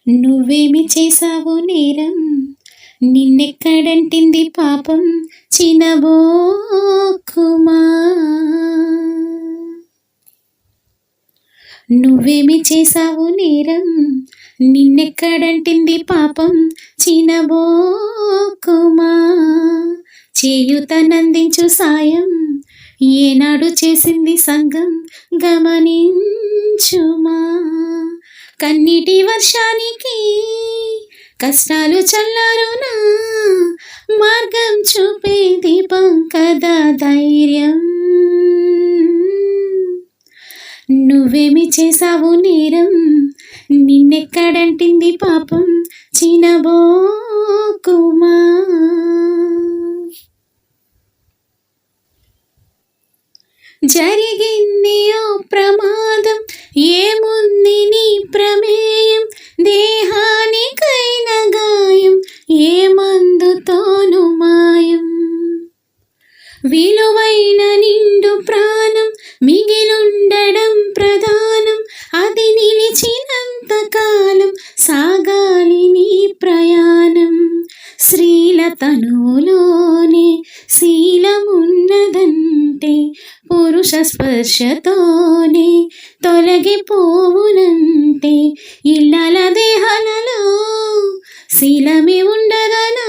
నువ్వేమి చేసావు నేరం, నిన్నెక్కడంటింది పాపం, చినబోకుమా. నువ్వేమి చేసావు నేరం, నిన్నెక్కడంటింది పాపం, చినబోకుమా. చేయుతనందించు సాయం ఏనాడు చేసింది సంఘం, గమనించుమా. కన్నీటి వర్షానికి కష్టాలు చల్లారునా, మార్గం చూపే దీపం కదా ధైర్యం. నువ్వేమి చేసావు నేరం, నిన్నెక్కడంటింది పాపం, చినబోకుమా. జరిగింది ఓ ప్రమాదం, ఏముంది నీ ప్రమేయం, దేహానికైన గాయం ఏ మందుతోను మాయం. విలువైన నిండు ప్రాణం మిగిలుండడం ప్రధానం, అది నిలిచినంత కాలం సాగాలి నీ ప్రయాణం. స్త్రీల తనువులోనే శీలమున్నదంటే, పురుష స్పర్శతోనే తొలగిపోవునంటే, ఇళ్ళల దేహాలలో శీలమే ఉండదనా.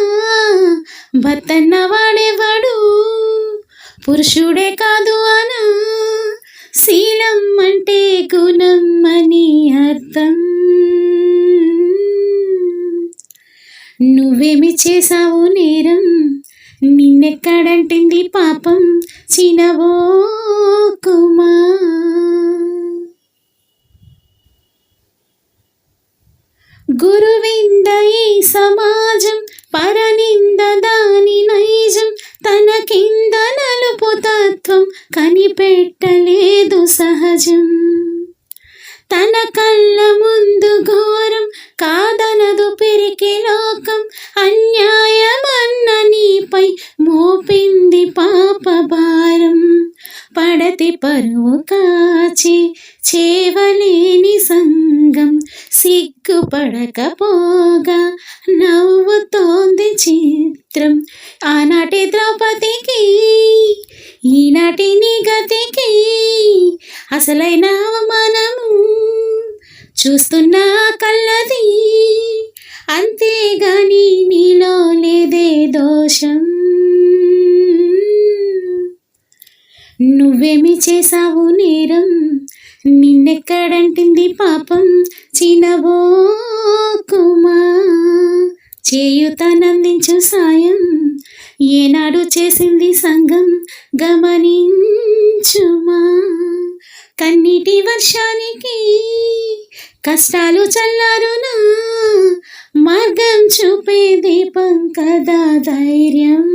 భర్తన్న వాడేవాడు పురుషుడే కాదు అనా, శీలం అంటే గుణం అని అర్థం. నువ్వేమి చేసావు నేరం, నిన్నెక్కడంటింది పాపం, చినబోకుమా. గురువింద ఈ సమాజం, పరనింద దాని నైజం, తన కింద నలుపు తత్వం కనిపెట్టలేదు సహజం. తన కళ్ళ ముందు ఘోరం కాదనదు పిరికి లోకం, అన్యాయమన్న నీపై మోపింది పాప భారం. పడతి పరువు కాచి చేవలేని సంగం, సిగ్గుపడకపోగా నవ్వుతోంది చిత్రం. ఆనాటి ద్రౌపదికి ఈనాటి నీ గతికి అసలైన అవమానము చూస్తున్నా కళ్ళది, అంతేగాని నీలో లేదే దోషం. నువ్వేమి చేసావు నేరం, నిన్నెక్కడంటింది పాపం, చినబోకుమా. చేయుతనందించు సాయం ఏనాడు చేసింది సంఘం, గమనించుమా. కన్నీటి వర్షానికి కష్టాలు చల్లారునా, మార్గం చూపే దీపం కదా ధైర్యం.